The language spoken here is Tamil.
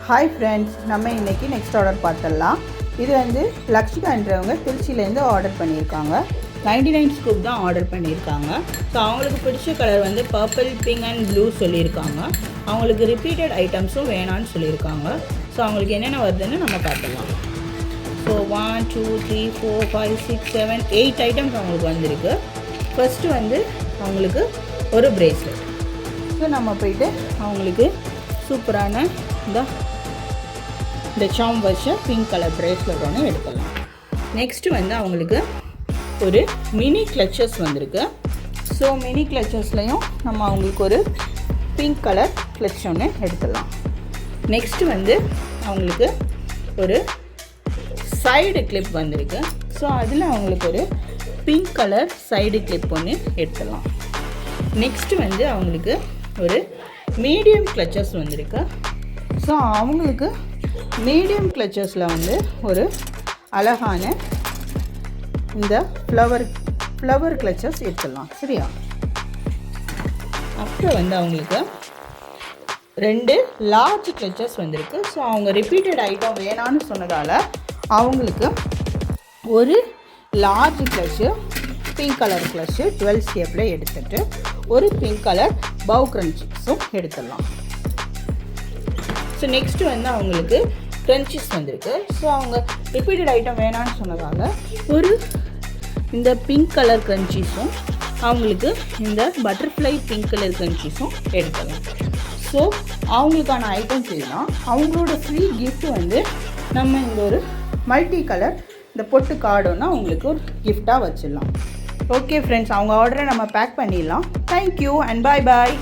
ஹாய் ஃப்ரெண்ட்ஸ், நம்ம இன்றைக்கி நெக்ஸ்ட் ஆர்டர் பார்த்துடலாம். இது வந்து லக்ஷிகான்றவங்க திருச்சியிலேருந்து ஆர்டர் பண்ணியிருக்காங்க. 99 ஸ்கூப் தான் ஆர்டர் பண்ணியிருக்காங்க. ஸோ அவங்களுக்கு பிடிச்ச கலர் வந்து பர்பிள், பிங்க் அண்ட் ப்ளூ சொல்லியிருக்காங்க. அவங்களுக்கு ரிப்பீட்டட் ஐட்டம்ஸும் வேணான்னு சொல்லியிருக்காங்க. ஸோ அவங்களுக்கு என்னென்ன வருதுன்னு நம்ம பார்த்துடலாம். ஸோ 1 2 3 4 5 6 7 8 ஐட்டம்ஸ் அவங்களுக்கு வந்திருக்கு. ஃபஸ்ட்டு வந்து அவங்களுக்கு ஒரு பிரேஸ்லெட். ஸோ நம்ம போயிட்டு அவங்களுக்கு சூப்பரான இந்த சாம் வச்ச பிங்க் கலர் பிரேஸ்லெட் ஒன்று எடுத்துடலாம். நெக்ஸ்ட்டு வந்து அவங்களுக்கு ஒரு மினி கிளச்சஸ் வந்திருக்கு. ஸோ மினி கிளச்சஸ்லையும் நம்ம அவங்களுக்கு ஒரு பிங்க் கலர் கிளச் ஒன்று எடுத்துடலாம். நெக்ஸ்ட்டு வந்து அவங்களுக்கு ஒரு சைடு கிளிப் வந்திருக்கு. ஸோ அதில் அவங்களுக்கு ஒரு பிங்க் கலர் சைடு கிளிப் ஒன்று எடுத்துடலாம். நெக்ஸ்ட்டு வந்து அவங்களுக்கு ஒரு மீடியம் கிளச்சஸ் வந்திருக்கு. ஸோ அவங்களுக்கு மீடியம் கிளச்சஸில் வந்து ஒரு அழகான இந்த ஃப்ளவர் கிளச்சஸ் எடுத்துடலாம். சரியா? அப்புறம் வந்து அவங்களுக்கு 2 லார்ஜ் கிளச்சஸ் வந்திருக்கு. ஸோ அவங்க ரிப்பீட்டட் ஐட்டம் வேணான்னு சொன்னதால் அவங்களுக்கு ஒரு large clutch, pink colour clutch 12 ஸ்டெப்பில் எடுத்துகிட்டு ஒரு பிங்க் கலர் பவ் கிரன்ச்சஸும் எடுத்துடலாம். ஸோ நெக்ஸ்ட்டு வந்து அவங்களுக்கு க்ரன்ச்சீஸ் வந்திருக்கு. ஸோ அவங்க ரிப்பீட்டட் ஐட்டம் வேணான்னு சொன்னதால் ஒரு இந்த பிங்க் கலர் க்ரன்ச்சீஸும் அவங்களுக்கு இந்த பட்டர்ஃப்ளை பிங்க் கலர் க்ரன்ச்சீஸும் எடுத்துடலாம். ஸோ அவங்களுக்கான ஐட்டம்ஸ் இதுதான். அவங்களோட ஃப்ரீ கிஃப்ட் வந்து நம்ம இந்த ஒரு மல்டி கலர் இந்த பொட்டு கார்டுன்னா அவங்களுக்கு ஒரு கிஃப்டாக வச்சிடலாம். ஓகே ஃப்ரெண்ட்ஸ், அவங்க ஆர்டரை நம்ம பேக் பண்ணிடலாம். Thank you and bye.